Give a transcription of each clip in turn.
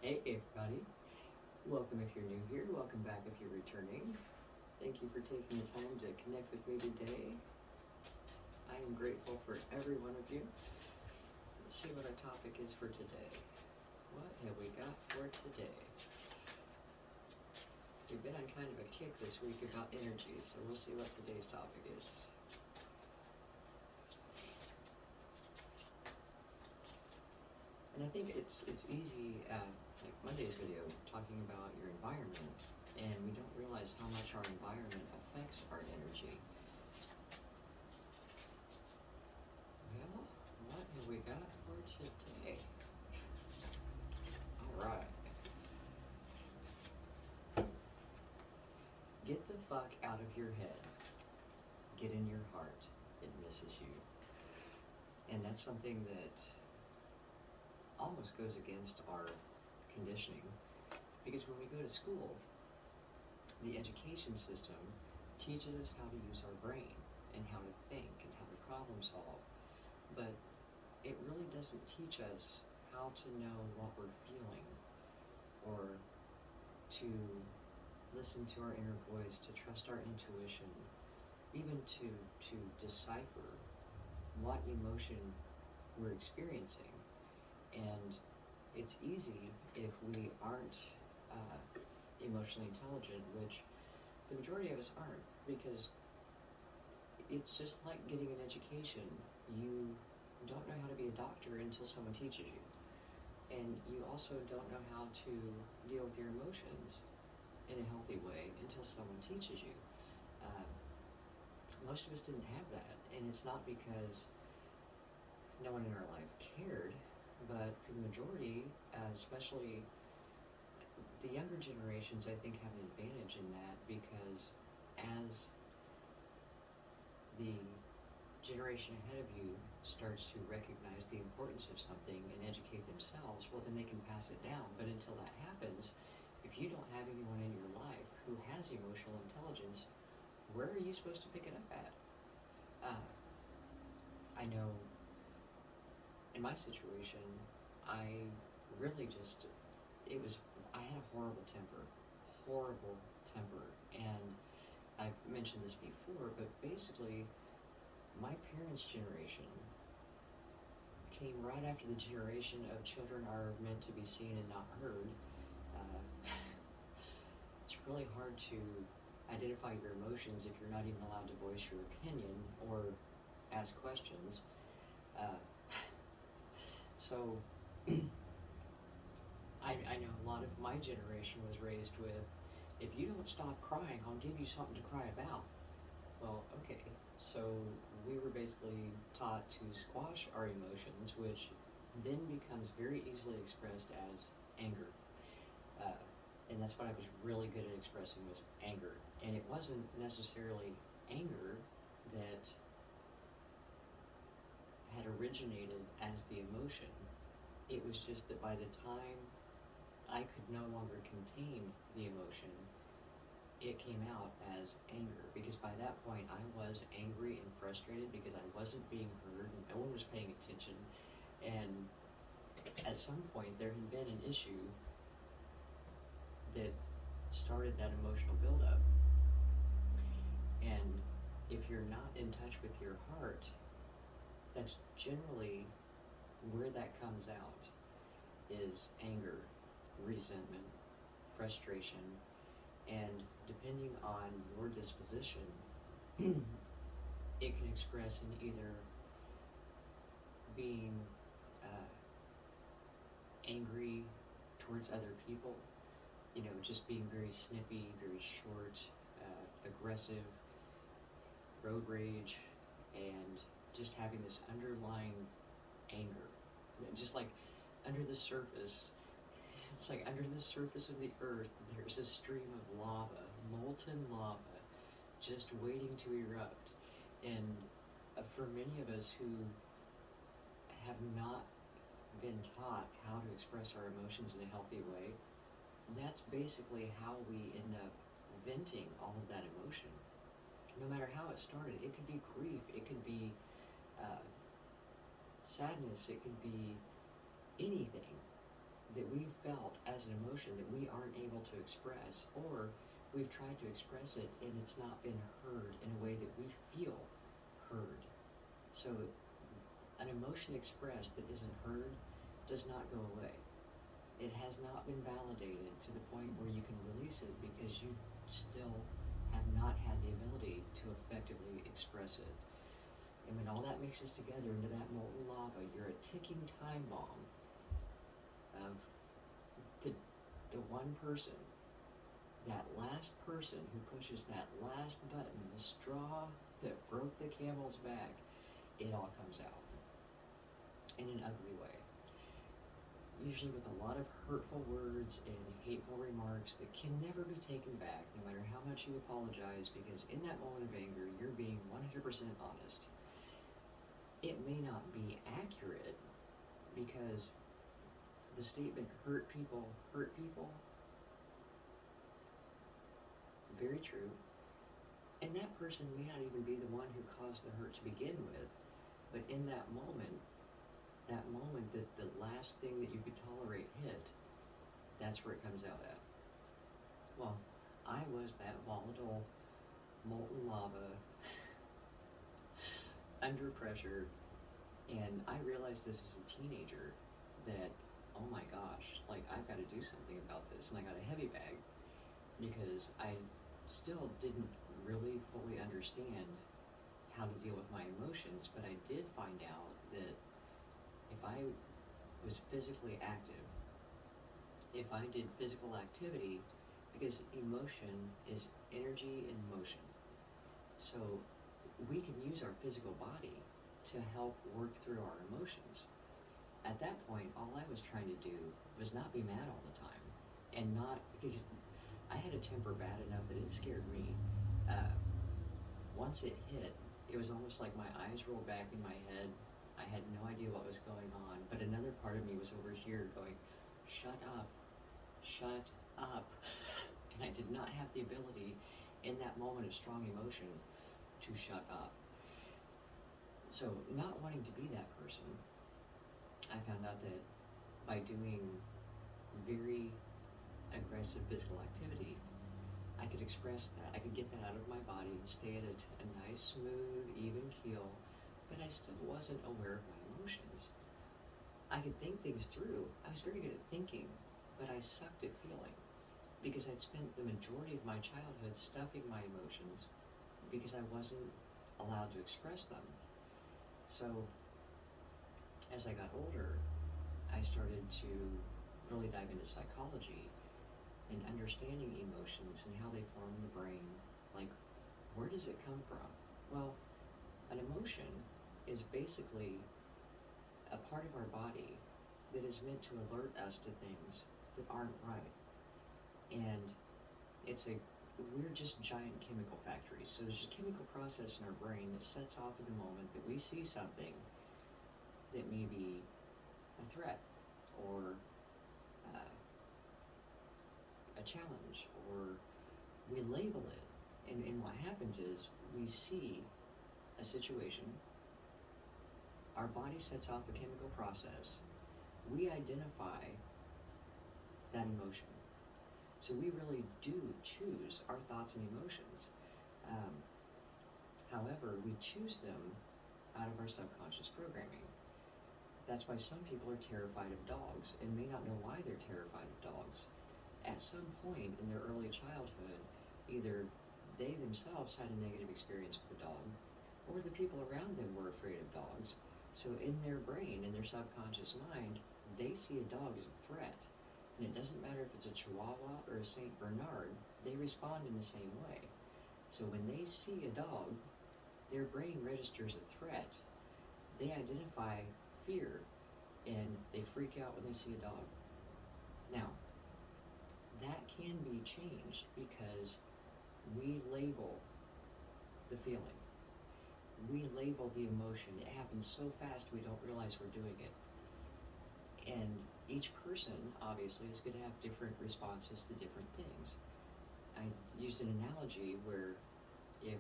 Hey everybody, welcome if you're new here, welcome back if you're returning. Thank you for taking the time to connect with me today. I am grateful for every one of you. Let's see what our topic is for today. What have we got for today? We've been on kind of a kick this week about energy, so we'll see what today's topic is. And I think it's easy, like Monday's video, talking about your environment, and we don't realize how much our environment affects our energy. Well, what have we got for today? All right. Get the fuck out of your head. Get in your heart. It misses you. And that's something that almost goes against our conditioning, because when we go to school, the education system teaches us how to use our brain and how to think and how to problem solve, but it really doesn't teach us how to know what we're feeling, or to listen to our inner voice, to trust our intuition, even to decipher what emotion we're experiencing. And it's easy if we aren't emotionally intelligent, which the majority of us aren't, because it's just like getting an education. You don't know how to be a doctor until someone teaches you. And you also don't know how to deal with your emotions in a healthy way until someone teaches you. Most of us didn't have that, and it's not because no one in our life cared, but for the majority, especially the younger generations, I think have an advantage in that, because as the generation ahead of you starts to recognize the importance of something and educate themselves, well, then they can pass it down. But until that happens, if you don't have anyone in your life who has emotional intelligence, where are you supposed to pick it up at? I know in my situation, I really just, I had a horrible temper. And I've mentioned this before, but basically, my parents' generation came right after the generation of children are meant to be seen and not heard. Uh, it's really hard to identify your emotions if you're not even allowed to voice your opinion or ask questions. Uh, so I know a lot of my generation was raised with, if you don't stop crying, I'll give you something to cry about. Well, okay, so we were basically taught to squash our emotions, which then becomes very easily expressed as anger. Uh, and that's what I was really good at expressing, was anger. And it wasn't necessarily anger that had originated as the emotion. It was just that by the time I could no longer contain the emotion, it came out as anger, because by that point I was angry and frustrated because I wasn't being heard and no one was paying attention. And at some point there had been an issue that started that emotional buildup. And if you're not in touch with your heart, that's generally where that comes out, is anger, resentment, frustration. And depending on your disposition, it can express in either being angry towards other people, just being very snippy, very short, aggressive, road rage, and just having this underlying anger. Just like under the surface, it's like under the surface of the earth, there's a stream of lava, molten lava, just waiting to erupt. And for many of us who have not been taught how to express our emotions in a healthy way, that's basically how we end up venting all of that emotion. No matter how it started, it could be grief, it could be sadness, it could be anything. that we felt as an emotion that we aren't able to express, or we've tried to express it and it's not been heard in a way that we feel heard. So an emotion expressed that isn't heard does not go away. It has not been validated to the point where you can release it because you still have not had the ability to effectively express it. And when all that mixes together into that molten lava, you're a ticking time bomb of the one person, that last person who pushes that last button, the straw that broke the camel's back, it all comes out in an ugly way. Usually with a lot of hurtful words and hateful remarks that can never be taken back, no matter how much you apologize, because in that moment of anger, you're being 100% honest. It may not be accurate because the statement hurt people, very true. And that person may not even be the one who caused the hurt to begin with, but in that moment that the last thing that you could tolerate hit, that's where it comes out at. Well, I was that volatile, molten lava, under pressure, and I realized this as a teenager that, oh my gosh, like I've got to do something about this, and I got a heavy bag because I still didn't really fully understand how to deal with my emotions, but I did find out that if I was physically active, if I did physical activity, because emotion is energy in motion. So we can use our physical body to help work through our emotions. At that point, all I was trying to do was not be mad all the time, and not, because I had a temper bad enough that it scared me. Once it hit, it was almost like my eyes rolled back in my head. I had no idea what was going on, but another part of me was over here going, shut up, shut up. And I did not have the ability in that moment of strong emotion to shut up. So not wanting to be that person, I found out that by doing very aggressive physical activity, I could express that. I could get that out of my body and stay at a nice, smooth, even keel, but I still wasn't aware of my emotions. I could think things through. I was very good at thinking, but I sucked at feeling because I'd spent the majority of my childhood stuffing my emotions because I wasn't allowed to express them. So as I got older, I started to really dive into psychology and understanding emotions and how they form in the brain. Like, where does it come from? Well, an emotion is basically a part of our body that is meant to alert us to things that aren't right. And we're just giant chemical factories. So there's a chemical process in our brain that sets off at the moment that we see something that may be a threat or a challenge, or we label it. And what happens is we see a situation, our body sets off a chemical process, we identify that emotion. So we really do choose our thoughts and emotions. However, we choose them out of our subconscious programming. That's why some people are terrified of dogs and may not know why they're terrified of dogs. At some point in their early childhood, either they themselves had a negative experience with a dog, or the people around them were afraid of dogs. So in their brain, in their subconscious mind, they see a dog as a threat. And it doesn't matter if it's a Chihuahua or a Saint Bernard, they respond in the same way. So when they see a dog, their brain registers a threat. They identify fear, and they freak out when they see a dog. Now, that can be changed because we label the feeling. We label the emotion. It happens so fast we don't realize we're doing it. And each person, obviously, is going to have different responses to different things. I used an analogy where if,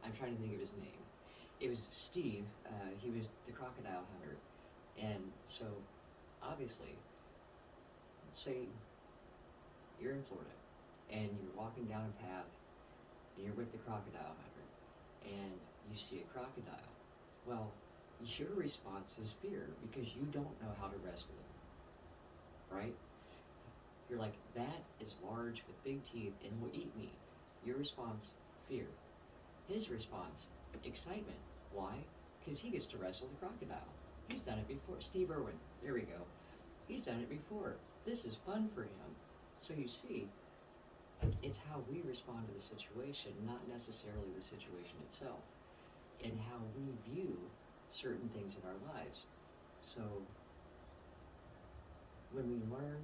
I'm trying to think of his name. It was Steve. He was the crocodile hunter. So, obviously, let's say you're in Florida and you're walking down a path and you're with the crocodile hunter and you see a crocodile. Well, your response is fear because you don't know how to rescue them, right? You're like, that is large with big teeth and will eat me. Your response, fear. His response, excitement. Why? Because he gets to wrestle the crocodile. He's done it before. Steve Irwin, there we go. He's done it before. This is fun for him. So you see, it's how we respond to the situation, not necessarily the situation itself, and how we view certain things in our lives. So when we learn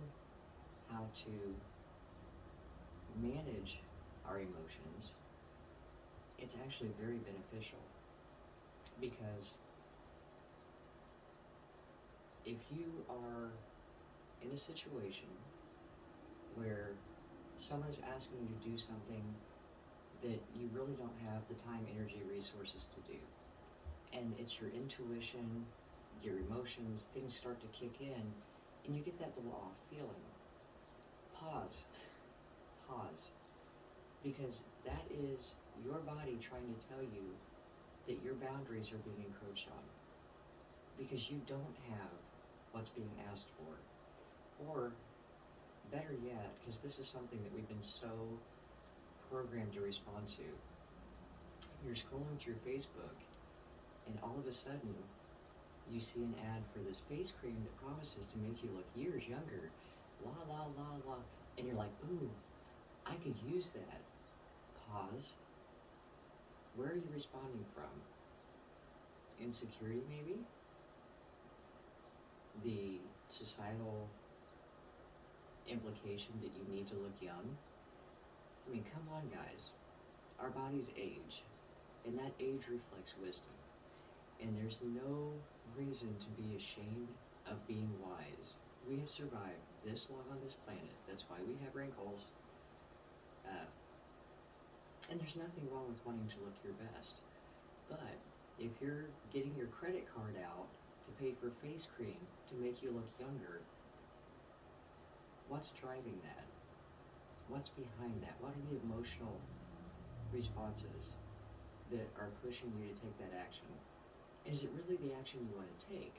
how to manage our emotions, it's actually very beneficial, because if you are in a situation where someone is asking you to do something that you really don't have the time, energy, resources to do, and it's your intuition, your emotions, things start to kick in, and you get that little off feeling, pause, because that is your body trying to tell you that your boundaries are being encroached on, because you don't have what's being asked for. Or better yet, because this is something that we've been so programmed to respond to, you're scrolling through Facebook and all of a sudden you see an ad for this face cream that promises to make you look years younger, la la la la, and you're like, ooh, I could use that. Pause. Where are you responding from? Insecurity, maybe? The societal implication that you need to look young? I mean, come on, guys. Our bodies age, and that age reflects wisdom. And there's no reason to be ashamed of being wise. We have survived this long on this planet. That's why we have wrinkles. And there's nothing wrong with wanting to look your best. But if you're getting your credit card out to pay for face cream to make you look younger, what's driving that? What's behind that? What are the emotional responses that are pushing you to take that action? And is it really the action you want to take?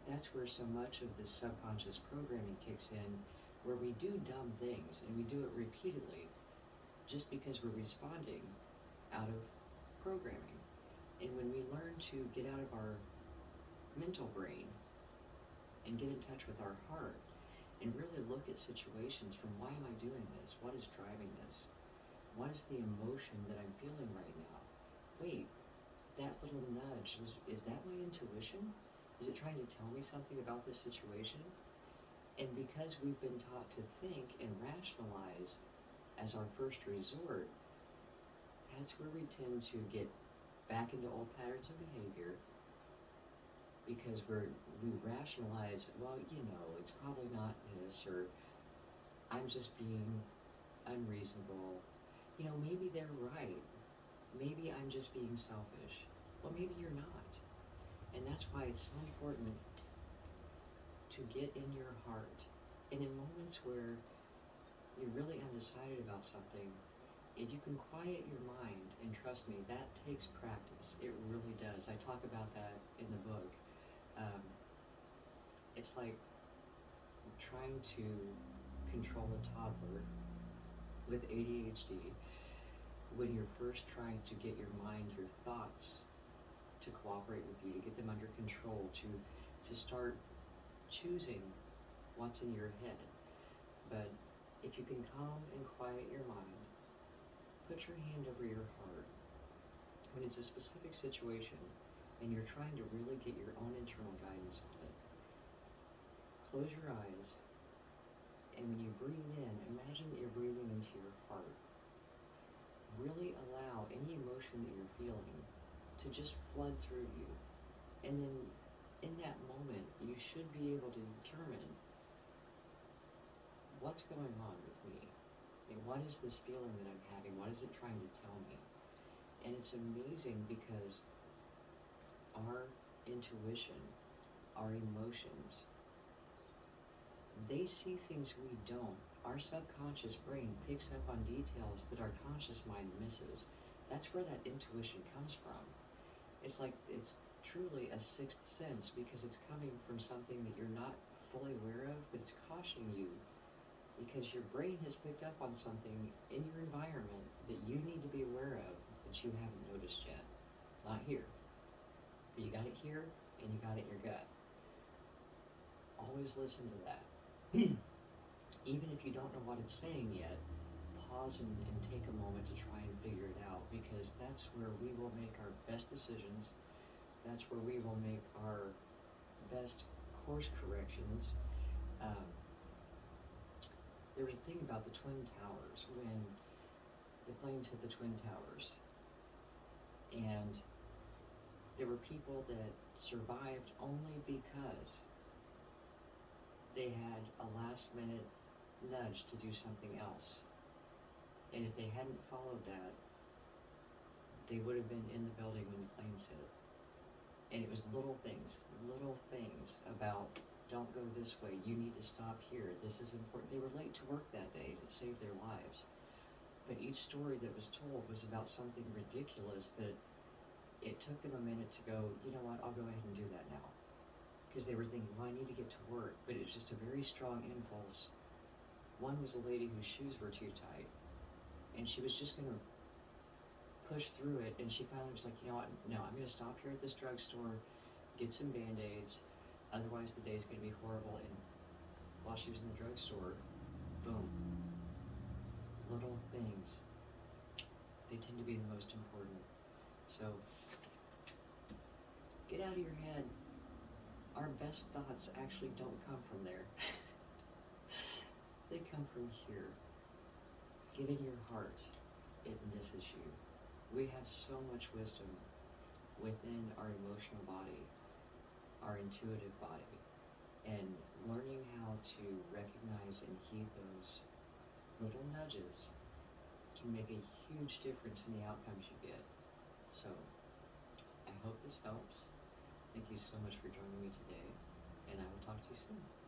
That's where so much of this subconscious programming kicks in, where we do dumb things and we do it repeatedly just because we're responding out of programming. And when we learn to get out of our mental brain and get in touch with our heart and really look at situations from, why am I doing this? What is driving this? What is the emotion that I'm feeling right now? Wait, that little nudge, is that my intuition? Is it trying to tell me something about this situation? And because we've been taught to think and rationalize as our first resort, that's where we tend to get back into old patterns of behavior, because we rationalize, well, it's probably not this, or I'm just being unreasonable. Maybe they're right. Maybe I'm just being selfish. Well, maybe you're not. And that's why it's so important to get in your heart. And in moments where you're really undecided about something, if you can quiet your mind, and trust me, that takes practice. It really does. I talk about that in the book. It's like trying to control a toddler with ADHD when you're first trying to get your mind, your thoughts, to cooperate with you, to get them under control, to start choosing what's in your head. But if you can calm and quiet your mind, put your hand over your heart when it's a specific situation and you're trying to really get your own internal guidance on it. Close your eyes, and when you breathe in, imagine that you're breathing into your heart. Really allow any emotion that you're feeling to just flood through you. And then in that moment, you should be able to determine, what's going on with me? And what is this feeling that I'm having? What is it trying to tell me? And it's amazing because our intuition, our emotions, they see things we don't. Our subconscious brain picks up on details that our conscious mind misses. That's where that intuition comes from. It's like it's truly a sixth sense because it's coming from something that you're not fully aware of, but it's cautioning you because your brain has picked up on something in your environment that you need to be aware of that you haven't noticed yet. Not here. But you got it here and you got it in your gut. Always listen to that. Even if you don't know what it's saying yet, pause and take a moment to try and figure it out because that's where we will make our best decisions. That's where we will make our best course corrections. There was a thing about the Twin Towers when the planes hit the Twin Towers, and there were people that survived only because they had a last minute nudge to do something else. And if they hadn't followed that, they would have been in the building when the planes hit. And it was little things about don't go this way, you need to stop here, this is important. They were late to work that day to save their lives. But each story that was told was about something ridiculous that it took them a minute to go, you know what, I'll go ahead and do that now. Because they were thinking, well, I need to get to work. But it was just a very strong impulse. One was a lady whose shoes were too tight. And she was just going to push through it. And she finally was like, you know what, no, I'm going to stop here at this drugstore, get some Band-Aids. Otherwise, the day's going to be horrible. And while she was in the drugstore, boom. Little things. They tend to be the most important. So, get out of your head. Our best thoughts actually don't come from there. They come from here. Get in your heart. It misses you. We have so much wisdom within our emotional body, our intuitive body, and learning how to recognize and heed those little nudges can make a huge difference in the outcomes you get. So, I hope this helps. Thank you so much for joining me today, and I will talk to you soon.